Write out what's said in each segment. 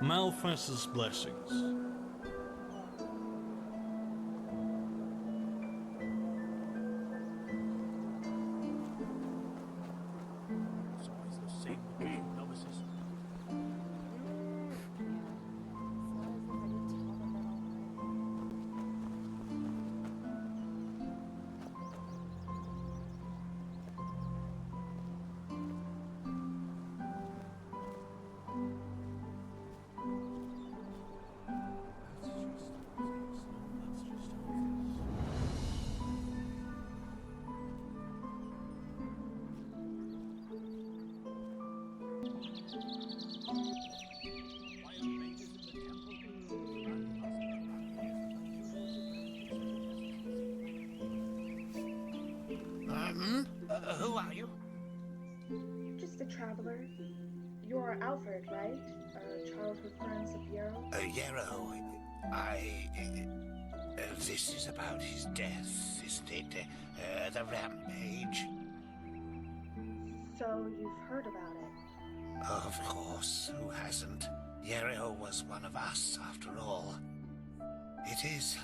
Malphas's blessings. It's always the same with you novices. Who are you? Just a traveler. You're Alfred, right? Childhood friends of Yero? Yero. This is about his death, isn't it? The rampage. So you've heard about it? Of course, who hasn't? Yero was one of us, after all. It is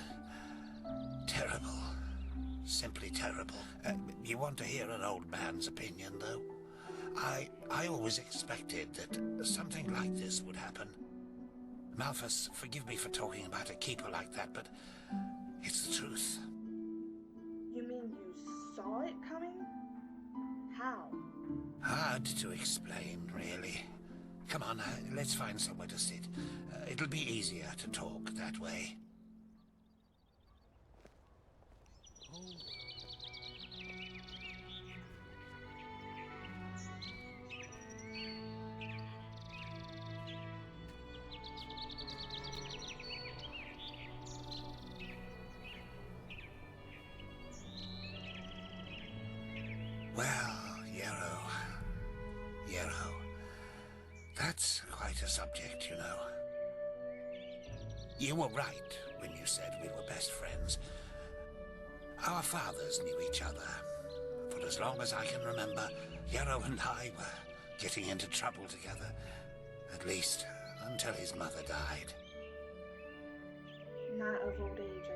terrible. Simply terrible. You want to hear an old man's opinion, though? I always expected that something like this would happen. Malphas, forgive me for talking about a keeper like that, but it's the truth. You mean you saw it coming? How? Hard to explain, really. Come on, let's find somewhere to sit. It'll be easier to talk that way. Well, Yero. That's quite a subject, you know. You were right when you said we were best friends. Our fathers knew each other. For as long as I can remember, Yero and I were getting into trouble together. At least, until his mother died. Not of old age, I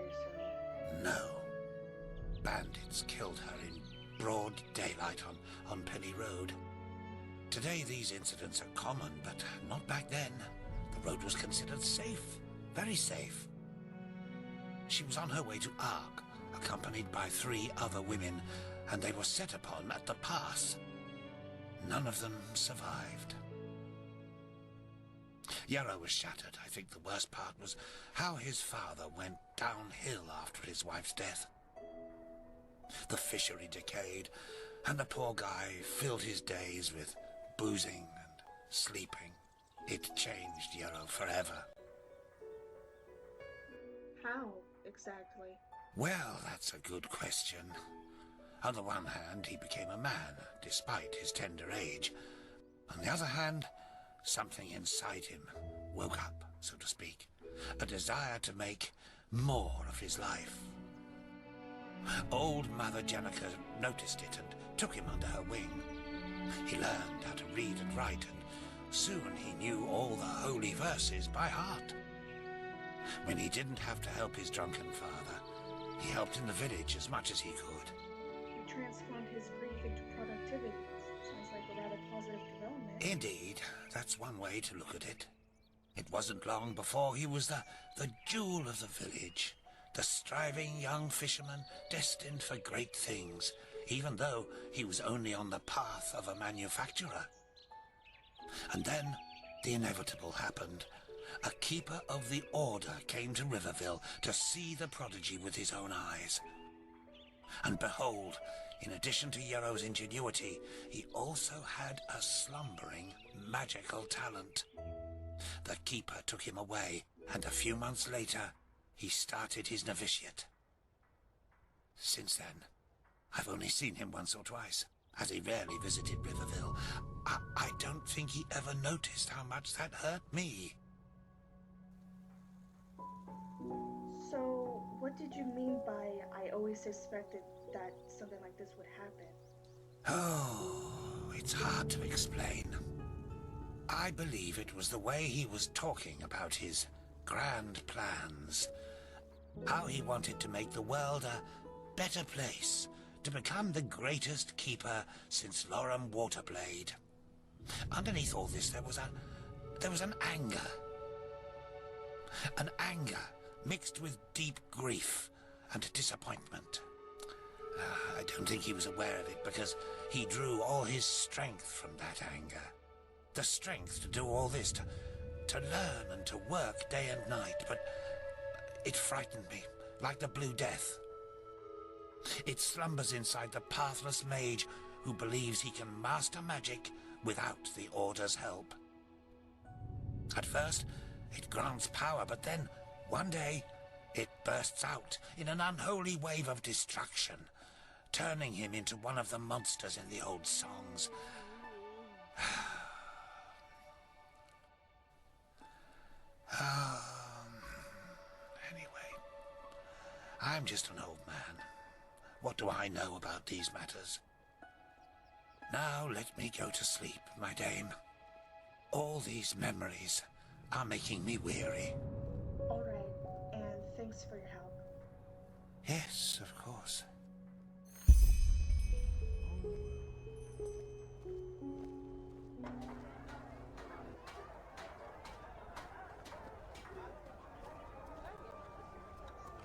assume. No. Bandits killed her in broad daylight on Penny Road. Today these incidents are common, but not back then. The road was considered safe, very safe. She was on her way to Ark, accompanied by 3 other women, and they were set upon at the pass. None of them survived. Yero was shattered. I think the worst part was how his father went downhill after his wife's death. The fishery decayed, and the poor guy filled his days with boozing and sleeping. It changed Yero forever. How, exactly? Well, that's a good question. On the one hand, he became a man, despite his tender age. On the other hand, something inside him woke up, so to speak. A desire to make more of his life. Old Mother Jenica noticed it and took him under her wing. He learned how to read and write, and soon he knew all the holy verses by heart. When he didn't have to help his drunken father, he helped in the village as much as he could. You transformed his grief into productivity. Sounds like a rather positive development. Indeed, that's one way to look at it. It wasn't long before he was the jewel of the village, the striving young fisherman destined for great things, even though he was only on the path of a manufacturer. And then the inevitable happened. A keeper of the order came to Riverville to see the prodigy with his own eyes. And behold, in addition to Yero's ingenuity, he also had a slumbering magical talent. The keeper took him away, and a few months later, he started his novitiate. Since then, I've only seen him once or twice, as he rarely visited Riverville. I don't think he ever noticed how much that hurt me. So, what did you mean by I always suspected that something like this would happen? Oh, it's hard to explain. I believe it was the way he was talking about his grand plans. How he wanted to make the world a better place, to become the greatest keeper since Lorem Waterblade. Underneath all this there was an anger. An anger mixed with deep grief and disappointment. I don't think he was aware of it because he drew all his strength from that anger. The strength to do all this, to learn and to work day and night, but it frightened me, like the Blue Death. It slumbers inside the pathless mage who believes he can master magic without the Order's help. At first, it grants power, but then, one day, it bursts out in an unholy wave of destruction, turning him into one of the monsters in the old songs. Anyway, I'm just an old man. What do I know about these matters? Now let me go to sleep, my dame. All these memories are making me weary. All right, and thanks for your help. Yes, of course.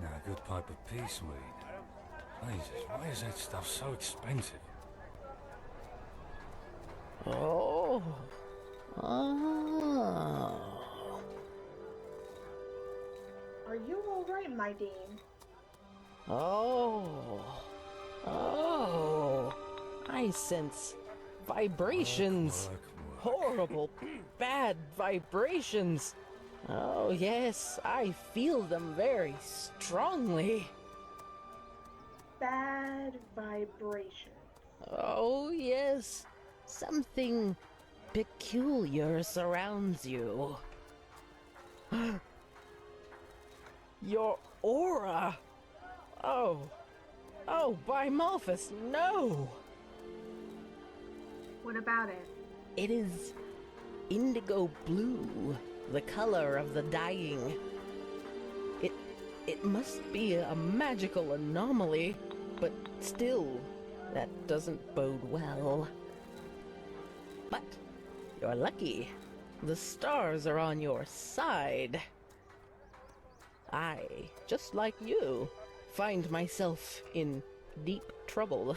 Now, a good pipe of peace weed. Jesus, why is that stuff so expensive? Oh. Oh. Are you all right, my dame? Oh. Oh. I sense vibrations. Work. Horrible, bad vibrations. Oh, yes, I feel them very strongly. Bad vibrations. Oh, yes. Something peculiar surrounds you. Your aura. Oh. Oh, by Malphus, no! What about it? It is indigo blue, the color of the dying. It must be a magical anomaly, but still, that doesn't bode well. But you're lucky. The stars are on your side. I, just like you, find myself in deep trouble.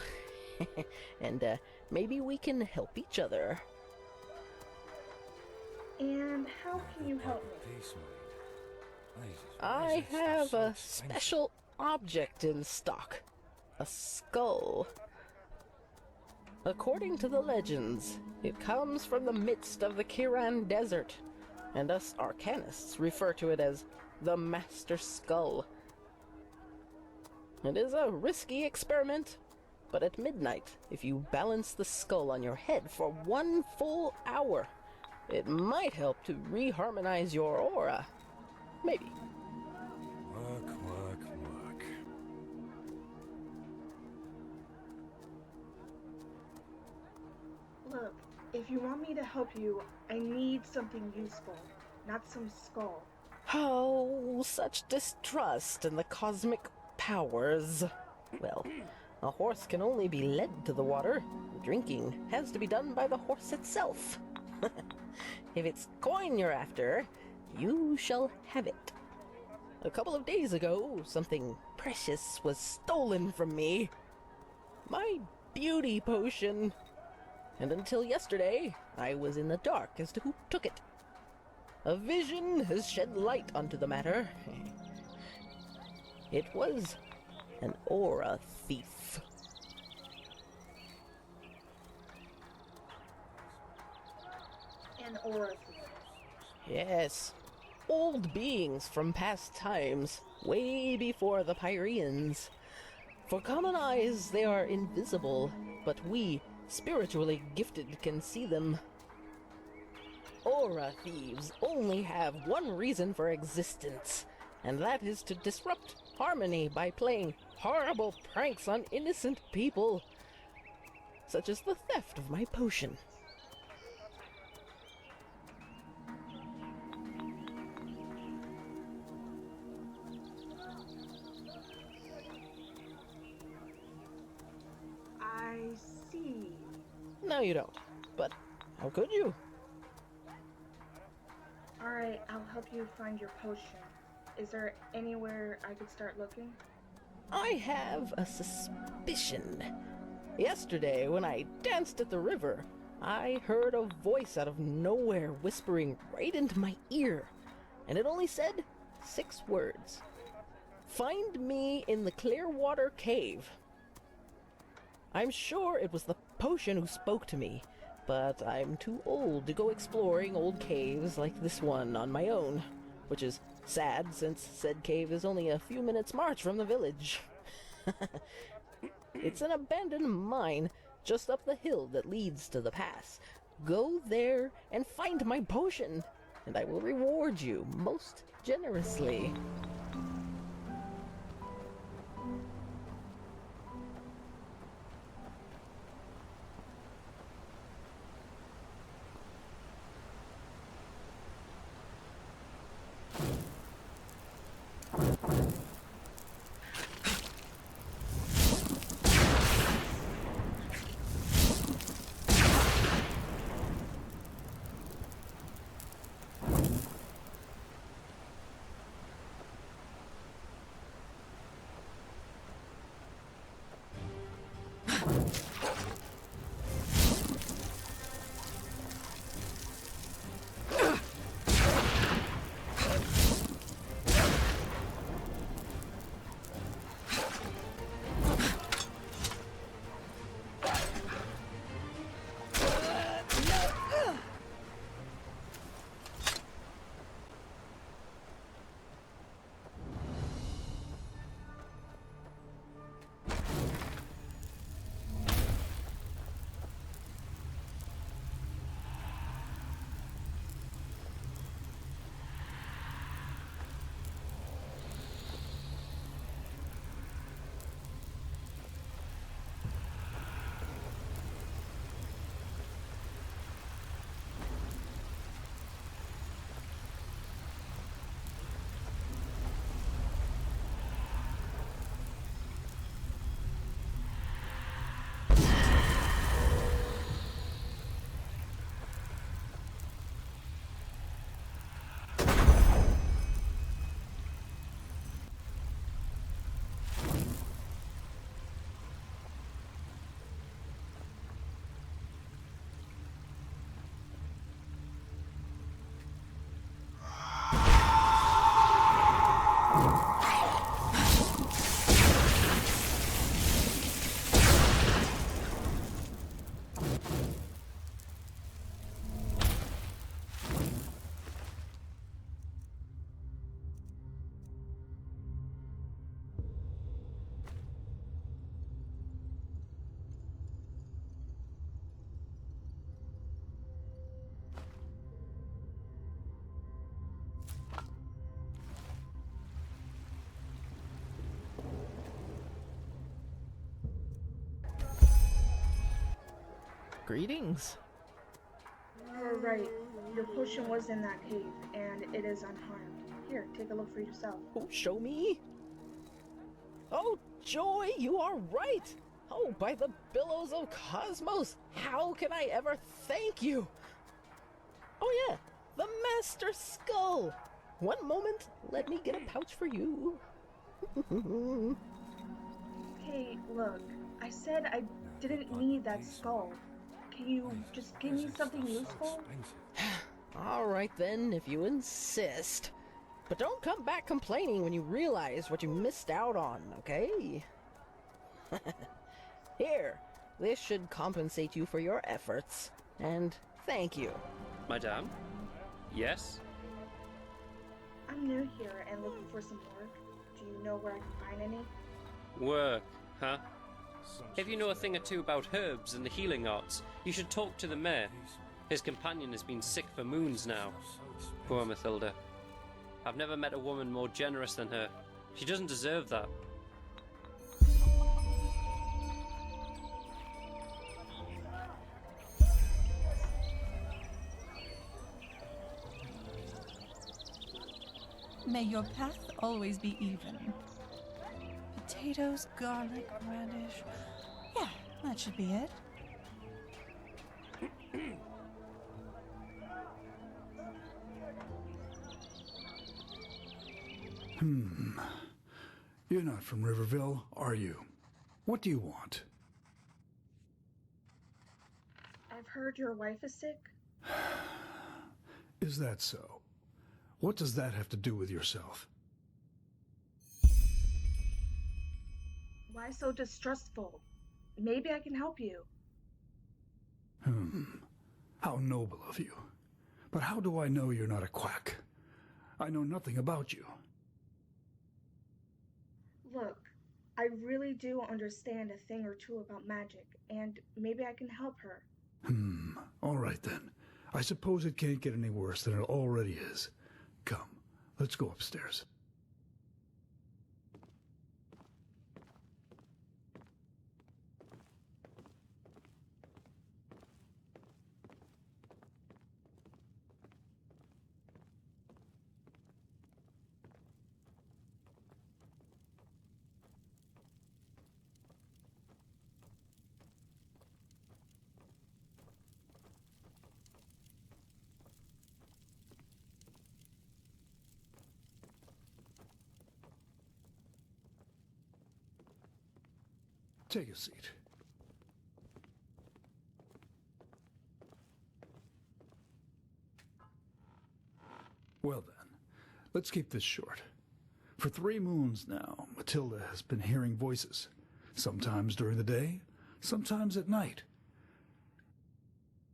And maybe we can help each other. And how can you help me? Peace weed. Jesus, why I is that stuff have so a expensive? special object in stock. A skull. According to the legends, it comes from the midst of the Kiran Desert, and us arcanists refer to it as the Master Skull. It is a risky experiment, but at midnight, if you balance the skull on your head for 1 full hour, it might help to reharmonize your aura. Maybe. Work. Look, if you want me to help you, I need something useful, not some skull. Oh, such distrust in the cosmic powers. Well, a horse can only be led to the water. Drinking has to be done by the horse itself. If it's coin you're after, you shall have it. A couple of days ago, something precious was stolen from me. My beauty potion. And until yesterday, I was in the dark as to who took it. A vision has shed light onto the matter. It was an aura thief. An aura thief. Yes, old beings from past times, way before the Pyreans. For common eyes, they are invisible, but we, spiritually gifted, can see them. Aura thieves only have one reason for existence, and that is to disrupt harmony by playing horrible pranks on innocent people, such as the theft of my potion. No, you don't. But how could you? Alright, I'll help you find your potion. Is there anywhere I could start looking? I have a suspicion. Yesterday, when I danced at the river, I heard a voice out of nowhere whispering right into my ear, and it only said 6 words. Find me in the Clearwater Cave. I'm sure it was the potion who spoke to me, but I'm too old to go exploring old caves like this one on my own, which is sad since said cave is only a few minutes' march from the village. It's an abandoned mine just up the hill that leads to the pass. Go there and find my potion, and I will reward you most generously. Greetings. Right. Your potion was in that cave, and it is unharmed. Here, take a look for yourself. Oh, show me? Oh, Joy, you are right! Oh, by the billows of cosmos, how can I ever thank you? Oh yeah, the Master Skull! One moment, let me get a pouch for you. Hey, look. I said I didn't need that skull. Can you just give me something useful? Alright then, if you insist. But don't come back complaining when you realize what you missed out on, okay? Here, this should compensate you for your efforts. And thank you. Madame? Yes? I'm new here and looking for some work. Do you know where I can find any? Work, huh? If you know a thing or two about herbs and the healing arts, you should talk to the mayor. His companion has been sick for moons now. Poor Mathilda. I've never met a woman more generous than her. She doesn't deserve that. May your path always be even. Potatoes, garlic, radish. Yeah, that should be it. You're not from Riverville, are you? What do you want? I've heard your wife is sick. Is that so? What does that have to do with yourself? Why so distrustful? Maybe I can help you. How noble of you. But how do I know you're not a quack? I know nothing about you. Look, I really do understand a thing or two about magic, and maybe I can help her. All right then. I suppose it can't get any worse than it already is. Come, let's go upstairs. Take a seat. Well then, let's keep this short. For 3 moons now, Matilda has been hearing voices. Sometimes during the day, sometimes at night.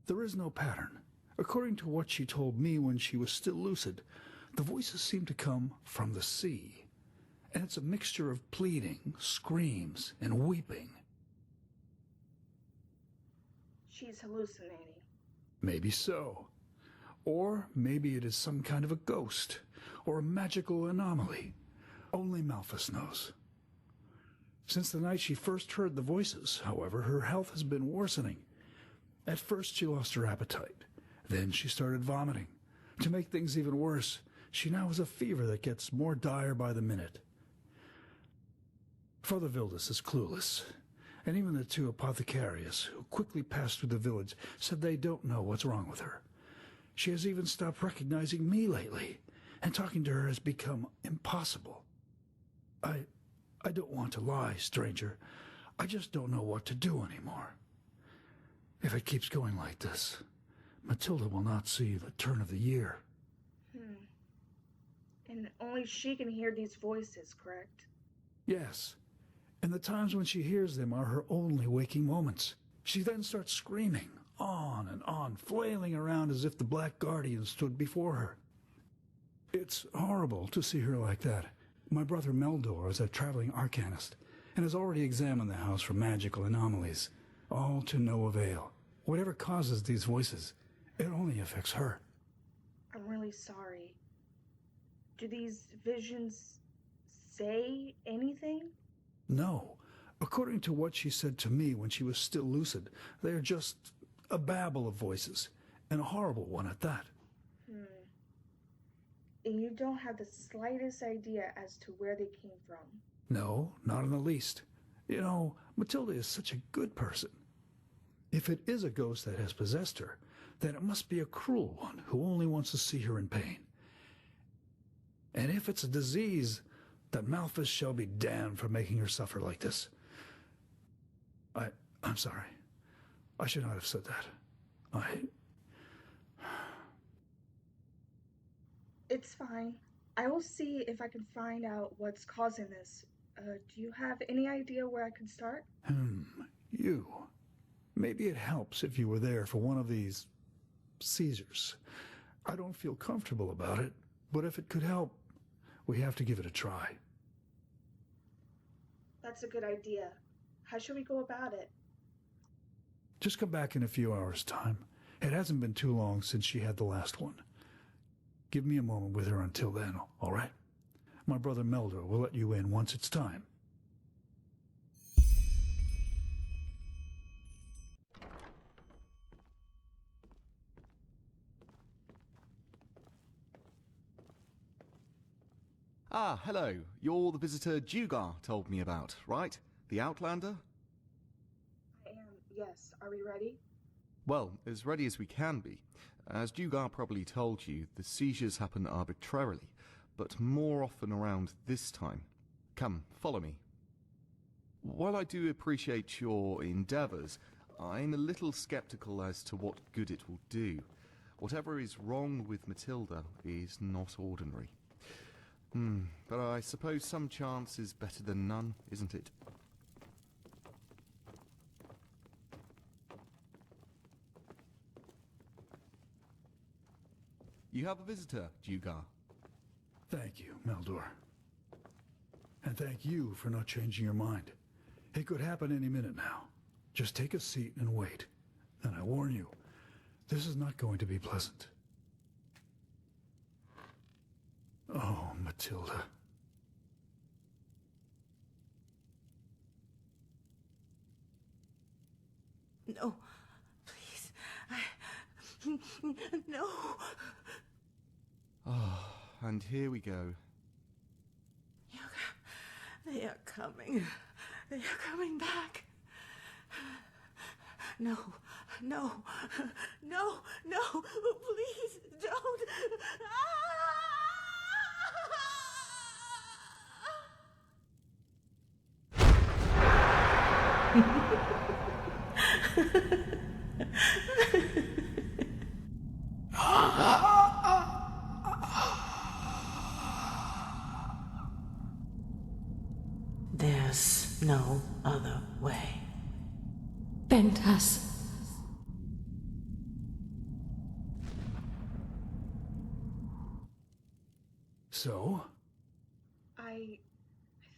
There is no pattern. According to what she told me when she was still lucid, the voices seem to come from the sea. And it's a mixture of pleading, screams, and weeping. She's hallucinating. Maybe so. Or maybe it is some kind of a ghost, or a magical anomaly. Only Malphus knows. Since the night she first heard the voices, however, her health has been worsening. At first she lost her appetite. Then she started vomiting. To make things even worse, she now has a fever that gets more dire by the minute. Father Vildus is clueless, and even the 2 apothecarius who quickly passed through the village said they don't know what's wrong with her. She has even stopped recognizing me lately, and talking to her has become impossible. I don't want to lie, stranger. I just don't know what to do anymore. If it keeps going like this, Matilda will not see the turn of the year. And only she can hear these voices, correct? Yes, and the times when she hears them are her only waking moments. She then starts screaming, on, flailing around as if the Black Guardian stood before her. It's horrible to see her like that. My brother Meldor is a traveling arcanist, and has already examined the house for magical anomalies, all to no avail. Whatever causes these voices, it only affects her. I'm really sorry. Do these visions say anything? No. According to what she said to me when she was still lucid, they are just a babble of voices, and a horrible one at that. And you don't have the slightest idea as to where they came from? No, not in the least. You know, Matilda is such a good person. If it is a ghost that has possessed her, then it must be a cruel one who only wants to see her in pain. And if it's a disease, that Malphus shall be damned for making her suffer like this. I'm sorry. I should not have said that. It's fine. I will see if I can find out what's causing this. Do you have any idea where I can start? You. Maybe it helps if you were there for one of these seizures. I don't feel comfortable about it, but if it could help, we have to give it a try. That's a good idea. How should we go about it? Just come back in a few hours' time. It hasn't been too long since she had the last one. Give me a moment with her until then, all right? My brother Meldor will let you in once it's time. Ah, hello. You're the visitor Dugar told me about, right? The Outlander? I am, yes. Are we ready? Well, as ready as we can be. As Dugar probably told you, the seizures happen arbitrarily, but more often around this time. Come, follow me. While I do appreciate your endeavours, I'm a little sceptical as to what good it will do. Whatever is wrong with Matilda is not ordinary. But I suppose some chance is better than none, isn't it? You have a visitor, Dugar. Thank you, Meldor. And thank you for not changing your mind. It could happen any minute now. Just take a seat and wait. And I warn you, this is not going to be pleasant. Oh, Matilda. No, please. No. Ah, and here we go. They are coming. They are coming back. No, no, no, no, please don't. There's no other way. Pentas. So? I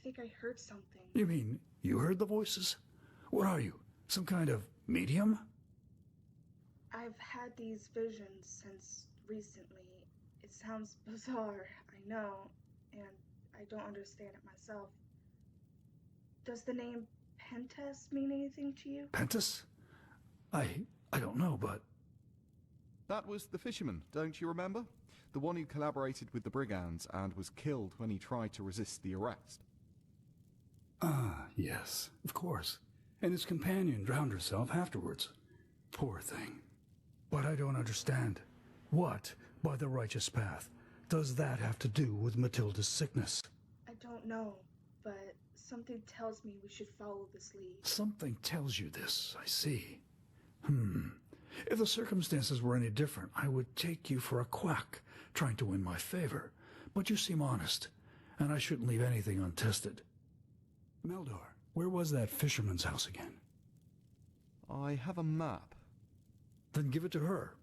think I heard something. You mean you heard the voices? What are you? Some kind of medium? I've had these visions since recently. It sounds bizarre, I know, and I don't understand it myself. Does the name Pentas mean anything to you? Pentas? I don't know, but... That was the fisherman, don't you remember? The one who collaborated with the brigands and was killed when he tried to resist the arrest. Ah, yes, of course. And his companion drowned herself afterwards. Poor thing. But I don't understand. What, by the righteous path, does that have to do with Matilda's sickness? I don't know, but something tells me we should follow this lead. Something tells you this, I see. If the circumstances were any different, I would take you for a quack, trying to win my favor. But you seem honest, and I shouldn't leave anything untested. Meldor, where was that fisherman's house again? I have a map. Then give it to her.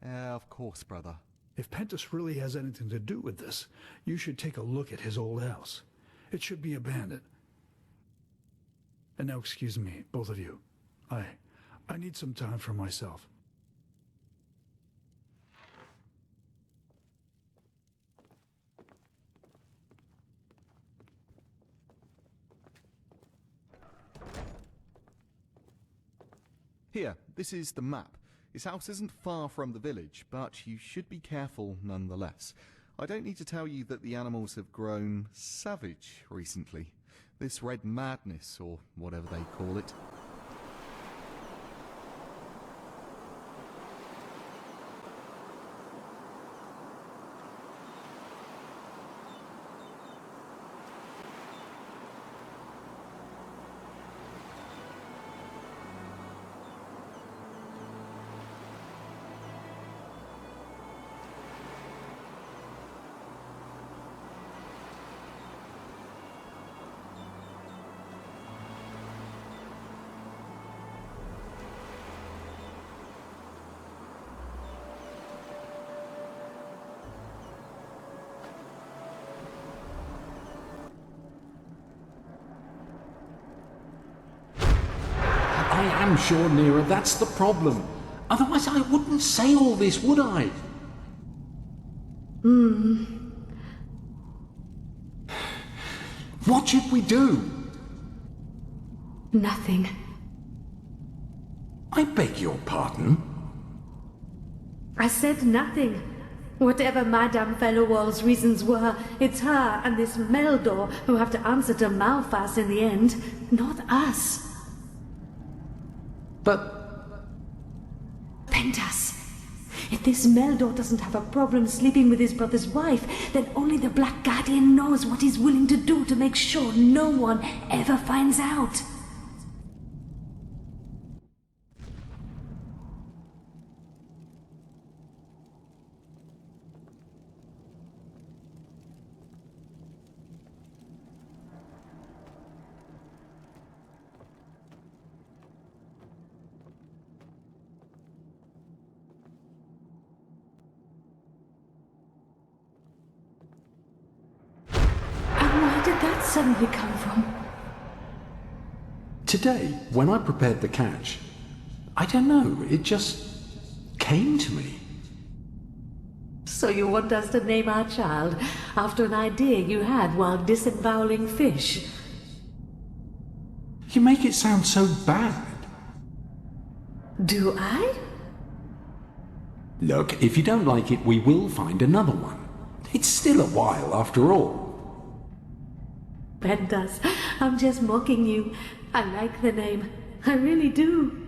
Of course, brother. If Pentas really has anything to do with this, you should take a look at his old house. It should be abandoned. And now excuse me, both of you. I need some time for myself. Here, this is the map. His house isn't far from the village, but you should be careful nonetheless. I don't need to tell you that the animals have grown savage recently. This red madness, or whatever they call it. I am sure, Nera, that's the problem. Otherwise I wouldn't say all this, would I? What should we do? Nothing. I beg your pardon? I said nothing. Whatever Madame Fellowall's reasons were, it's her and this Meldor who have to answer to Malphas in the end, not us. But Pentas. If this Meldor doesn't have a problem sleeping with his brother's wife, then only the Black Guardian knows what he's willing to do to make sure no one ever finds out. Where did that suddenly come from? Today, when I prepared the catch, I don't know, it just came to me. So you want us to name our child after an idea you had while disemboweling fish? You make it sound so bad. Do I? Look, if you don't like it, we will find another one. It's still a while, after all. Pentas, I'm just mocking you. I like the name. I really do.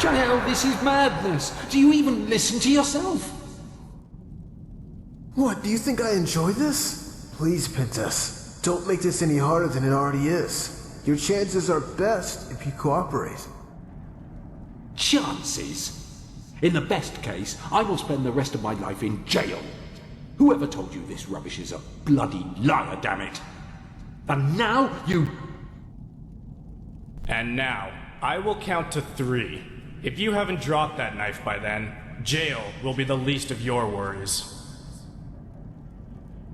Jael, this is madness. Do you even listen to yourself? What, do you think I enjoy this? Please, Pentas, don't make this any harder than it already is. Your chances are best if you cooperate. Chances? In the best case, I will spend the rest of my life in jail. Whoever told you this rubbish is a bloody liar, damn it. And now you... And now, I will count to 3. If you haven't dropped that knife by then, jail will be the least of your worries.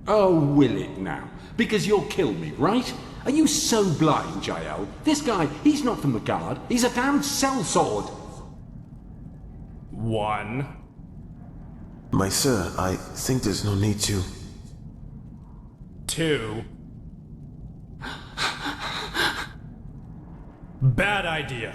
Oh, will it now? Because you'll kill me, right? Are you so blind, Jael? This guy, he's not from the guard. He's a damned sellsword. 1. My sir, I think there's no need to. 2. Bad idea.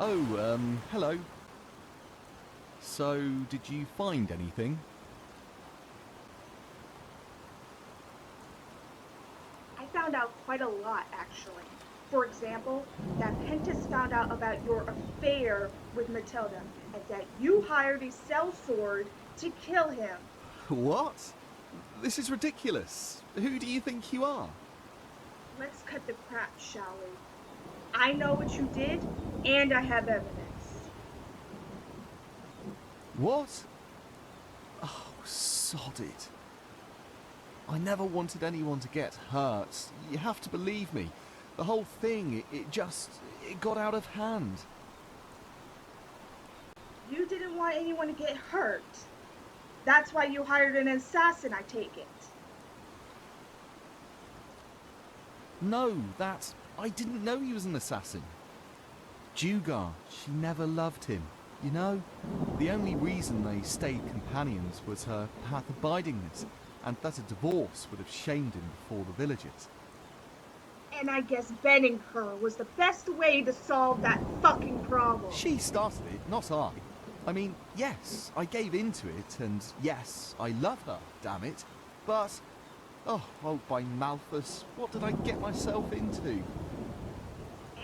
Oh, hello. So, did you find anything? I found out quite a lot, actually. For example, that Pentas found out about your affair with Matilda, and that you hired a sellsword to kill him. What? This is ridiculous. Who do you think you are? Let's cut the crap, shall we? I know what you did, and I have evidence. What? Oh, sod it. I never wanted anyone to get hurt. You have to believe me. The whole thing, it got out of hand. didn't want anyone to get hurt. That's why you hired an assassin, I take it. No, I didn't know he was an assassin. Jugar, she never loved him. You know, the only reason they stayed companions was her path abidingness, and that a divorce would have shamed him before the villagers. And I guess banning her was the best way to solve that fucking problem. She started it, not I. I mean, yes, I gave into it, and yes, I love her, damn it. But, oh, by Malthus, what did I get myself into?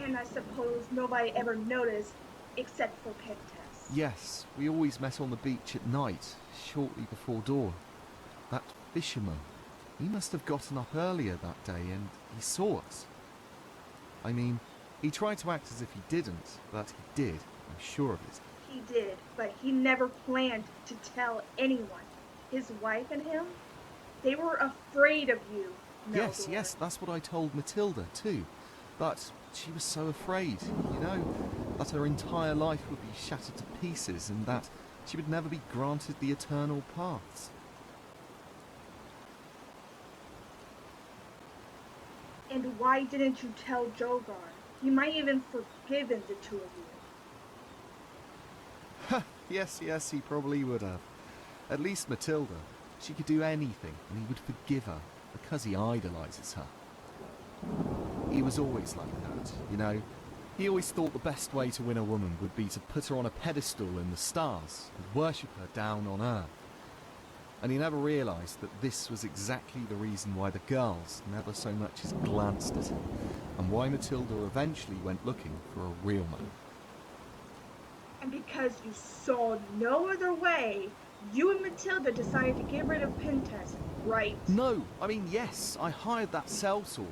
And I suppose nobody ever noticed, except for Pentas. Yes, we always met on the beach at night, shortly before dawn. That fisherman, he must have gotten up earlier that day and he saw us. I mean, he tried to act as if he didn't, but he did, I'm sure of it. He did, but he never planned to tell anyone. His wife and him, they were afraid of you, Meldor. Yes, that's what I told Matilda too. But she was so afraid, you know, that her entire life would be shattered to pieces and that she would never be granted the eternal paths. And why didn't you tell Jogar? He might even forgiven the two of you. Yes, he probably would have. At least Matilda, she could do anything and he would forgive her because he idolises her. He was always like that, you know. He always thought the best way to win a woman would be to put her on a pedestal in the stars and worship her down on earth. And he never realised that this was exactly the reason why the girls never so much as glanced at him, and why Matilda eventually went looking for a real man. And because you saw no other way, you and Matilda decided to get rid of Pentas, right? No, I mean, yes, I hired that sellsword,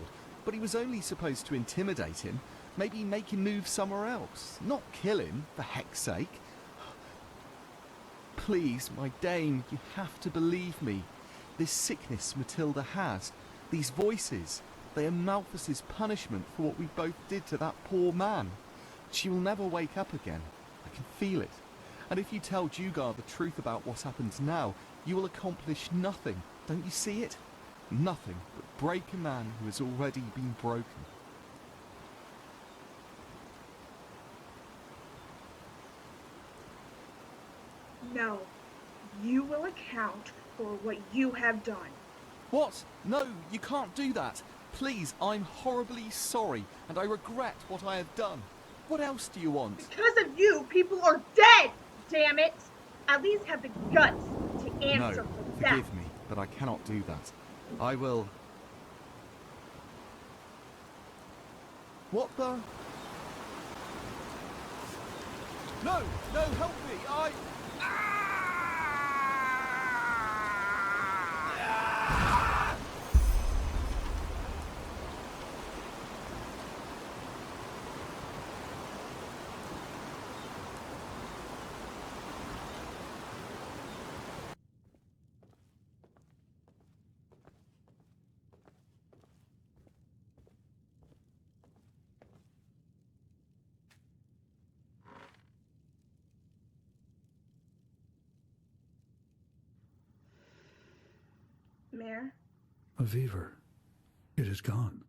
but he was only supposed to intimidate him, maybe make him move somewhere else, not kill him, for heck's sake. Please, my dame, you have to believe me. This sickness Matilda has, these voices, they are Malthus's punishment for what we both did to that poor man. She will never wake up again. I can feel it. And if you tell Jugar the truth about what happens now, you will accomplish nothing. Don't you see it? Nothing but break a man who has already been broken. No. You will account for what you have done. What? No, you can't do that. Please, I'm horribly sorry, and I regret what I have done. What else do you want? Because of you, people are dead! Damn it! At least have the guts to answer for that. Forgive me, but I cannot do that. I will... What the... No, help me! Mayor? A fever. It is gone.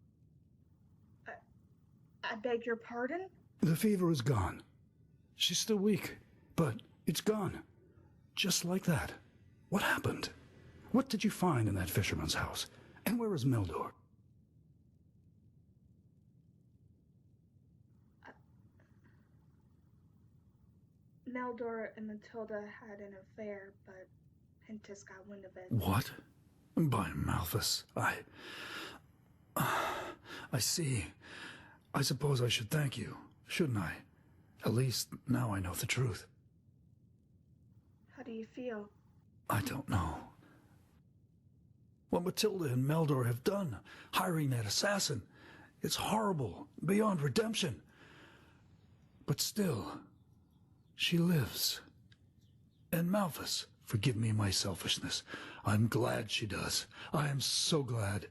I beg your pardon? The fever is gone. She's still weak, but it's gone. Just like that. What happened? What did you find in that fisherman's house? And where is Meldor? Meldor and Matilda had an affair, but Pentas got wind of it. What? By Malthus, I see. I suppose I should thank you, shouldn't I? At least now I know the truth. How do you feel? I don't know. What Matilda and Meldor have done, hiring that assassin, it's horrible, beyond redemption. But still, she lives. And Malthus, forgive me my selfishness. I'm glad she does. I am so glad.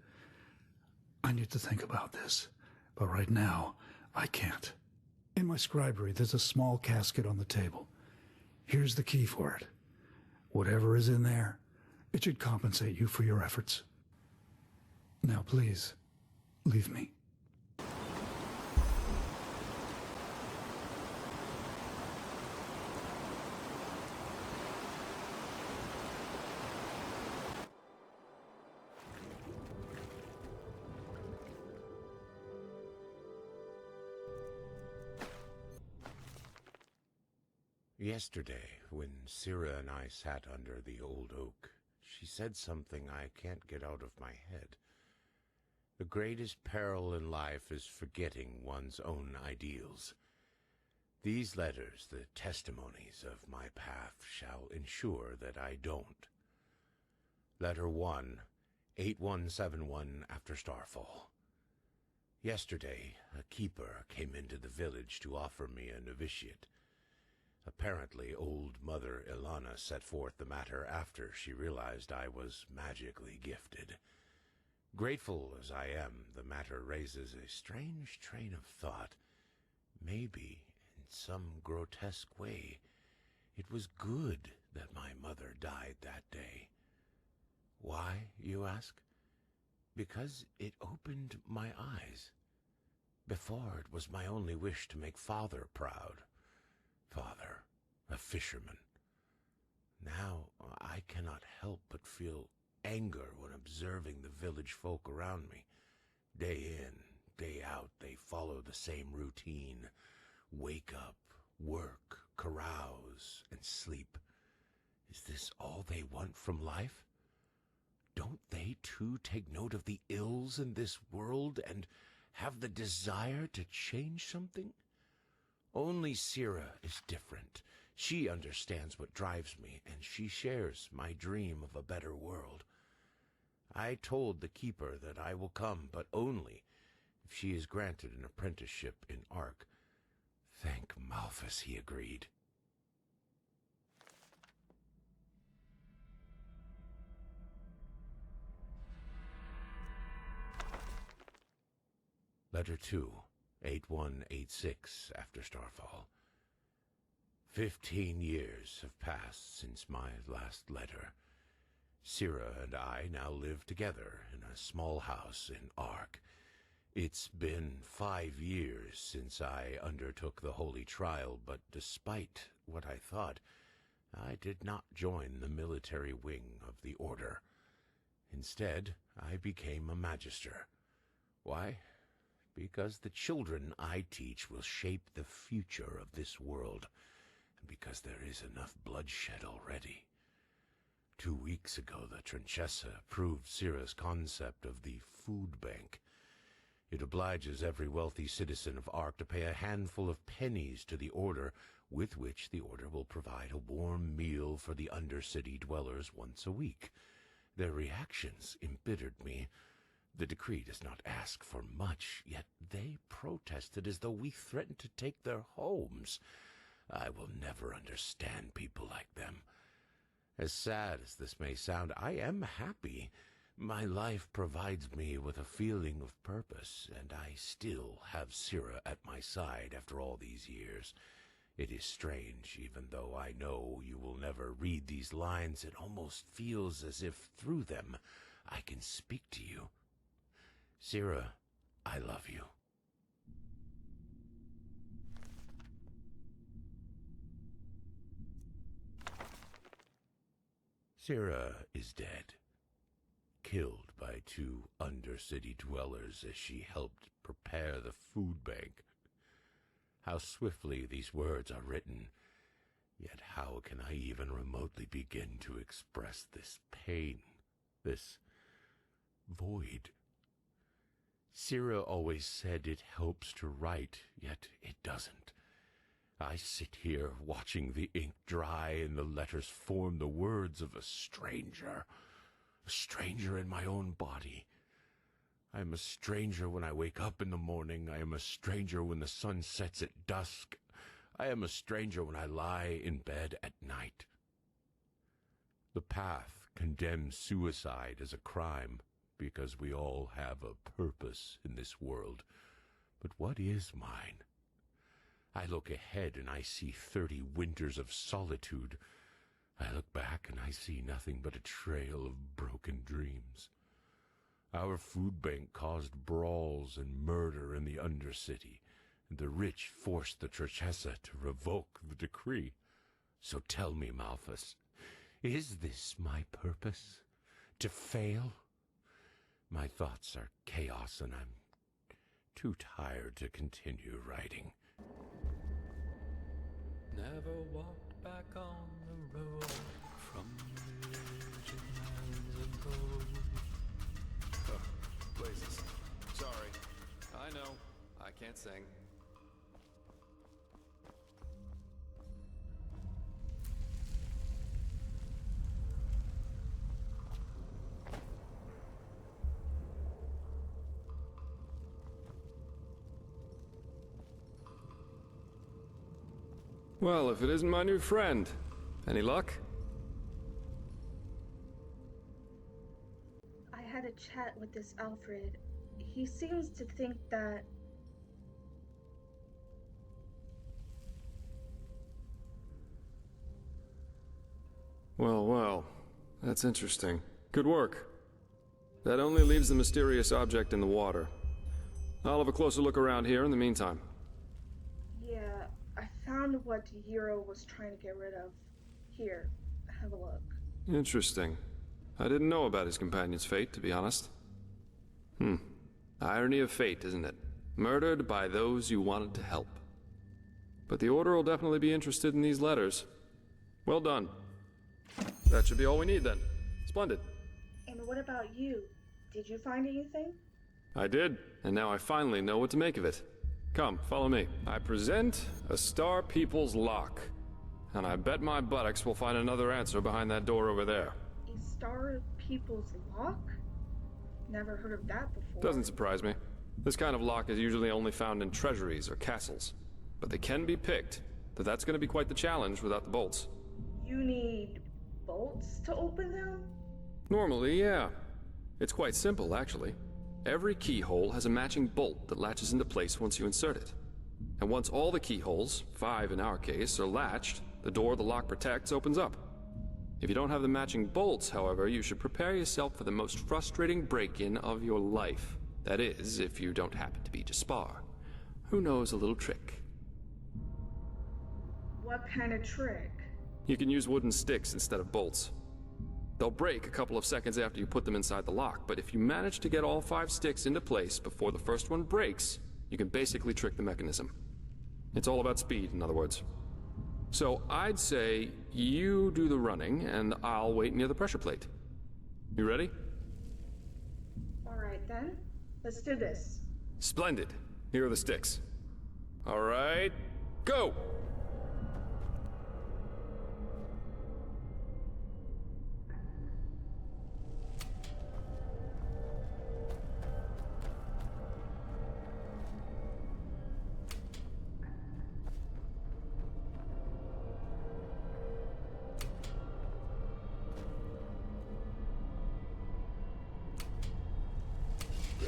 I need to think about this, but right now, I can't. In my scribery, there's a small casket on the table. Here's the key for it. Whatever is in there, it should compensate you for your efforts. Now please, leave me. Yesterday, when Sira and I sat under the old oak, she said something I can't get out of my head. The greatest peril in life is forgetting one's own ideals. These letters, the testimonies of my path, shall ensure that I don't. Letter 1, 8171 after Starfall. Yesterday, a keeper came into the village to offer me a novitiate. Apparently, old Mother Ilana set forth the matter after she realized I was magically gifted. Grateful as I am, the matter raises a strange train of thought. Maybe, in some grotesque way, it was good that my mother died that day. Why, you ask? Because it opened my eyes. Before, it was my only wish to make Father proud. Father, a fisherman. Now I cannot help but feel anger when observing the village folk around me. Day in, day out, they follow the same routine. Wake up, work, carouse, and sleep. Is this all they want from life? Don't they too take note of the ills in this world and have the desire to change something? Only Sira is different. She understands what drives me, and she shares my dream of a better world. I told the keeper that I will come, but only if she is granted an apprenticeship in Ark. Thank Malthus he agreed. Letter 2, 8186 after Starfall. 15 years have passed since my last letter. Sira and I now live together in a small house in Ark. It's been 5 years since I undertook the Holy Trial, but despite what I thought, I did not join the military wing of the Order. Instead, I became a Magister. Why? Because the children I teach will shape the future of this world, and because there is enough bloodshed already. 2 weeks ago, the Trinchessa approved Sira's concept of the food bank. It obliges every wealthy citizen of Ark to pay a handful of pennies to the Order, with which the Order will provide a warm meal for the Undercity dwellers once a week. Their reactions embittered me. The decree does not ask for much, yet they protested as though we threatened to take their homes. I will never understand people like them. As sad as this may sound, I am happy. My life provides me with a feeling of purpose, and I still have Sira at my side after all these years. It is strange, even though I know you will never read these lines, it almost feels as if through them I can speak to you. Sira, I love you. Sira is dead, killed by 2 Undercity dwellers as she helped prepare the food bank. How swiftly these words are written, yet how can I even remotely begin to express this pain, this void? Sira always said it helps to write, yet it doesn't. I sit here watching the ink dry and the letters form the words of a stranger in my own body. I am a stranger when I wake up in the morning. I am a stranger when the sun sets at dusk. I am a stranger when I lie in bed at night. The path condemns suicide as a crime, because we all have a purpose in this world. But what is mine? I look ahead and I see 30 winters of solitude. I look back and I see nothing but a trail of broken dreams. Our food bank caused brawls and murder in the Undercity, and the rich forced the Trechesa to revoke the decree. So tell me, Malthus, is this my purpose? To fail? My thoughts are chaos, and I'm too tired to continue writing. Never walked back on the road from the rigid lands of gold. Oh, blazes. Sorry. I know. I can't sing. Well, if it isn't my new friend. Any luck? I had a chat with this Alfred. He seems to think that... Well, that's interesting. Good work. That only leaves the mysterious object in the water. I'll have a closer look around here in the meantime. Yeah, I found what Yero was trying to get rid of. Here, have a look. Interesting. I didn't know about his companion's fate, to be honest. Irony of fate, isn't it? Murdered by those you wanted to help. But the Order will definitely be interested in these letters. Well done. That should be all we need then. Splendid. And what about you? Did you find anything? I did, and now I finally know what to make of it. Come, follow me. I present a Star People's lock. And I bet my buttocks will find another answer behind that door over there. A Star People's lock? Never heard of that before. Doesn't surprise me. This kind of lock is usually only found in treasuries or castles. But they can be picked, though that's going to be quite the challenge without the bolts. You need bolts to open them? Normally, yeah. It's quite simple, actually. Every keyhole has a matching bolt that latches into place once you insert it. And once all the keyholes, 5 in our case, are latched, the door the lock protects opens up. If you don't have the matching bolts, however, you should prepare yourself for the most frustrating break-in of your life. That is, if you don't happen to be Jaspar, who knows a little trick. What kind of trick? You can use wooden sticks instead of bolts. They'll break a couple of seconds after you put them inside the lock, but if you manage to get all 5 sticks into place before the first one breaks, you can basically trick the mechanism. It's all about speed, in other words. So I'd say you do the running, and I'll wait near the pressure plate. You ready? Alright then, let's do this. Splendid. Here are the sticks. Alright, go!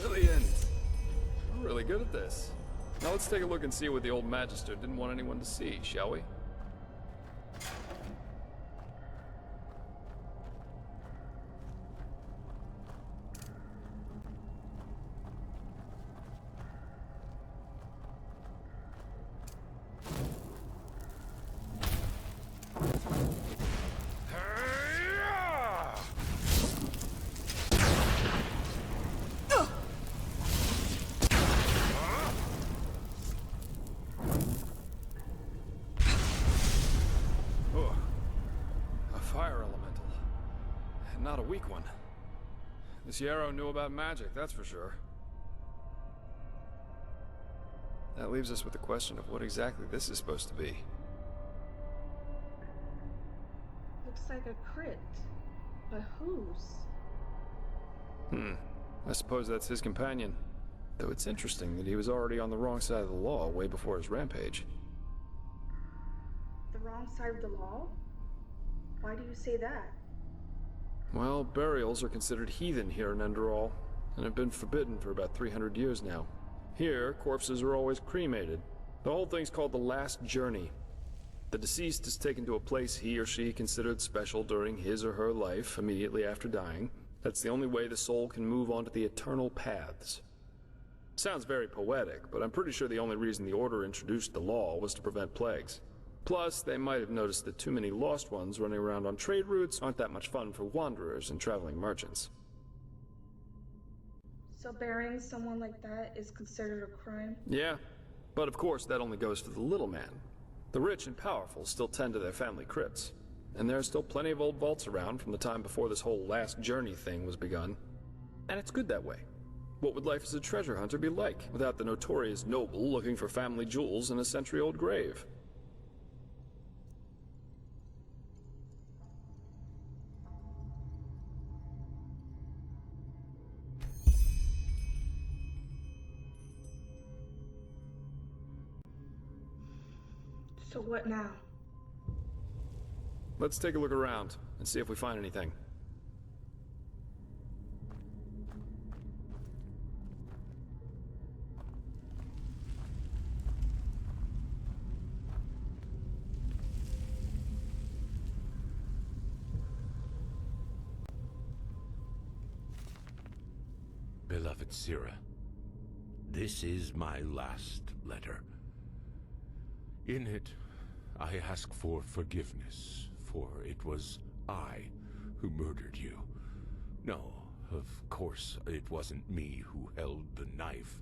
Brilliant! We're really good at this. Now let's take a look and see what the old Magister didn't want anyone to see, shall we? Not a weak one. This Yero knew about magic, that's for sure. That leaves us with the question of what exactly this is supposed to be. Looks like a crypt. But whose? I suppose that's his companion. Though it's interesting that he was already on the wrong side of the law way before his rampage. The wrong side of the law? Why do you say that? Well, burials are considered heathen here in Enderal, and have been forbidden for about 300 years now. Here, corpses are always cremated, The whole thing's called the Last Journey. The deceased is taken to a place he or she considered special during his or her life, immediately after dying. That's the only way the soul can move on to the eternal paths. Sounds very poetic, but I'm pretty sure the only reason the Order introduced the law was to prevent plagues. Plus, they might have noticed that too many lost ones running around on trade routes aren't that much fun for wanderers and traveling merchants. So burying someone like that is considered a crime? Yeah, but of course that only goes for the little man. The rich and powerful still tend to their family crypts. And there are still plenty of old vaults around from the time before this whole Last Journey thing was begun. And it's good that way. What would life as a treasure hunter be like without the notorious noble looking for family jewels in a century-old grave? So what now? Let's take a look around and see if we find anything. Beloved Sira, this is my last letter. In it, I ask for forgiveness, for it was I who murdered you. No, of course, it wasn't me who held the knife,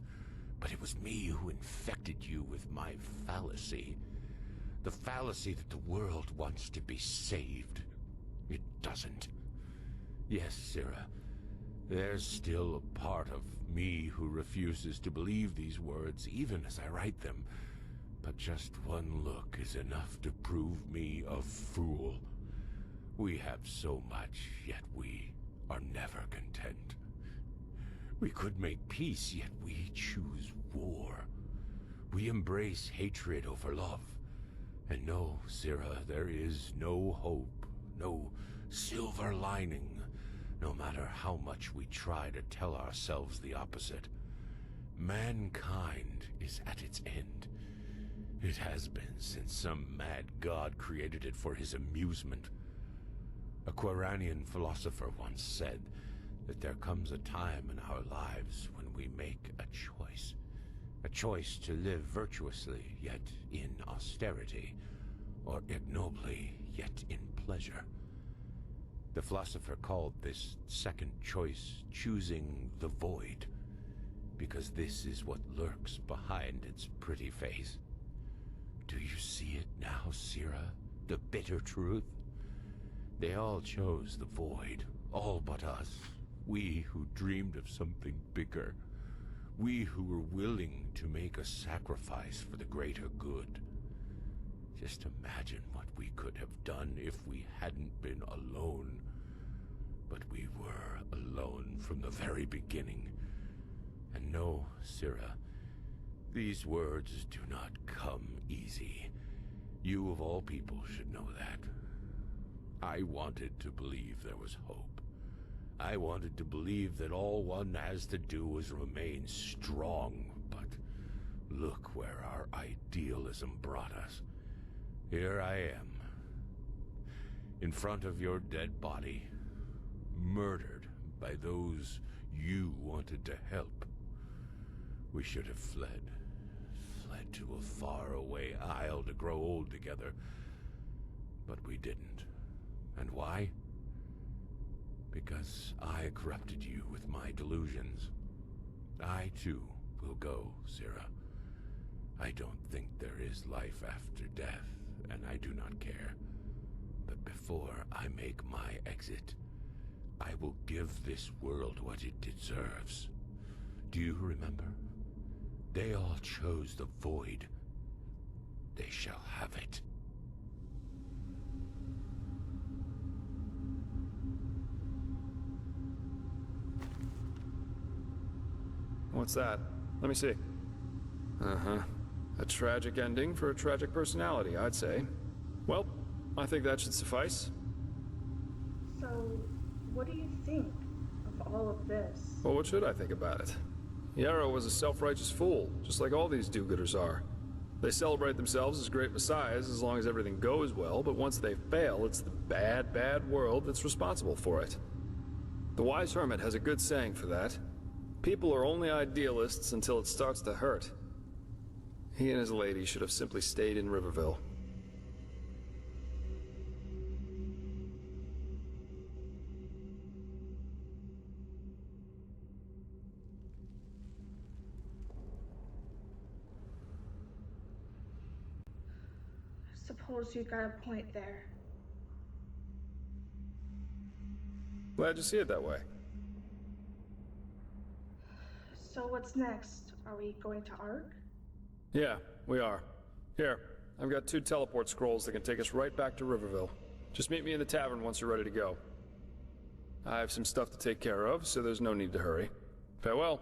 but it was me who infected you with my fallacy. The fallacy that the world wants to be saved. It doesn't. Yes, Sira, there's still a part of me who refuses to believe these words, even as I write them. But just one look is enough to prove me a fool. We have so much, yet we are never content. We could make peace, yet we choose war. We embrace hatred over love. And no, Sira, there is no hope, no silver lining, no matter how much we try to tell ourselves the opposite. Mankind is at its end. It has been since some mad god created it for his amusement. A Quranian philosopher once said that there comes a time in our lives when we make a choice. A choice to live virtuously, yet in austerity, or ignobly, yet in pleasure. The philosopher called this second choice choosing the void, because this is what lurks behind its pretty face. Do you see it now, Sira? The bitter truth? They all chose the void, all but us. We who dreamed of something bigger. We who were willing to make a sacrifice for the greater good. Just imagine what we could have done if we hadn't been alone. But we were alone from the very beginning. And no, Sira, these words do not come easy. You of all people should know that. I wanted to believe there was hope. I wanted to believe that all one has to do is remain strong, but look where our idealism brought us. Here I am, in front of your dead body, murdered by those you wanted to help. We should have fled to a faraway isle to grow old together, but we didn't. And why? Because I corrupted you with my delusions. I, too, will go, Sira. I don't think there is life after death, and I do not care. But before I make my exit, I will give this world what it deserves. Do you remember? They all chose the void. They shall have it. What's that? Let me see. Uh-huh. A tragic ending for a tragic personality, I'd say. Well, I think that should suffice. So, what do you think of all of this? Well, what should I think about it? Yero was a self-righteous fool, just like all these do-gooders are. They celebrate themselves as great messiahs as long as everything goes well, but once they fail, it's the bad, bad world that's responsible for it. The wise hermit has a good saying for that. People are only idealists until it starts to hurt. He and his lady should have simply stayed in Riverville. Suppose you got a point there. Glad you see it that way. So what's next? Are we going to Ark? Yeah, we are. Here, I've got 2 teleport scrolls that can take us right back to Riverville. Just meet me in the tavern once you're ready to go. I have some stuff to take care of, so there's no need to hurry. Farewell.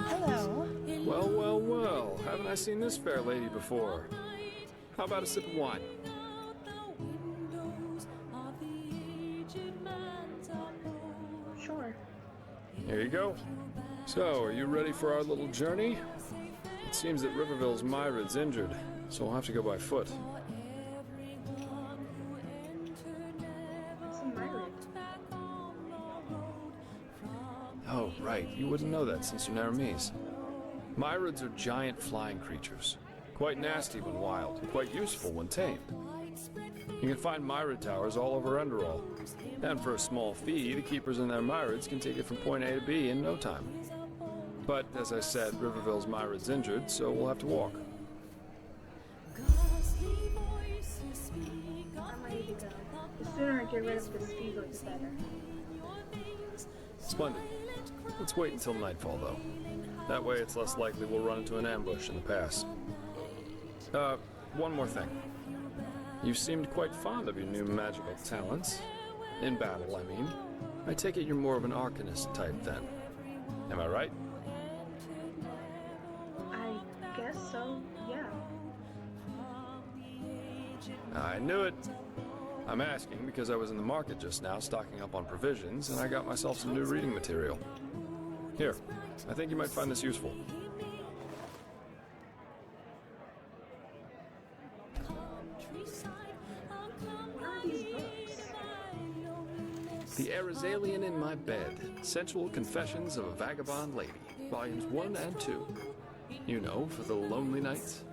Hello. Well, well, well. Haven't I seen this fair lady before? How about a sip of wine? Sure. Here you go. So, are you ready for our little journey? It seems that Riverville's Myra's injured, so we'll have to go by foot. What's a Myrid? Oh, right. You wouldn't know that since you're Naramese. Myrids are giant flying creatures. Quite nasty when wild, and quite useful when tamed. You can find Myrid towers all over Enderal. And for a small fee, the keepers in their Myrids can take you from point A to B in no time. But, as I said, Riverville's Myrid's injured, so we'll have to walk. I'm ready to go. The sooner I get rid of this fever, the better. Splendid. Let's wait until nightfall, though. That way it's less likely we'll run into an ambush in the pass. One more thing. You seemed quite fond of your new magical talents. In battle, I mean. I take it you're more of an arcanist type, then. Am I right? I guess so, yeah. I knew it. I'm asking because I was in the market just now stocking up on provisions, and I got myself some new reading material. Here, I think you might find this useful. The Arizalian in My Bed, Sensual Confessions of a Vagabond Lady, Volumes 1 and 2. You know, for the lonely nights.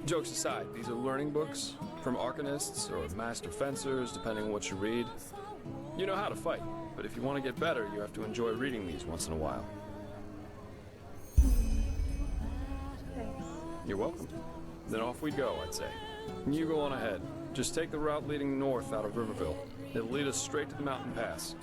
Jokes aside, these are learning books, from arcanists or master fencers, depending on what you read. You know how to fight, but if you want to get better, you have to enjoy reading these once in a while. Thanks. You're welcome. Then off we go, I'd say. You go on ahead. Just take the route leading north out of Riverville. It'll lead us straight to the mountain pass.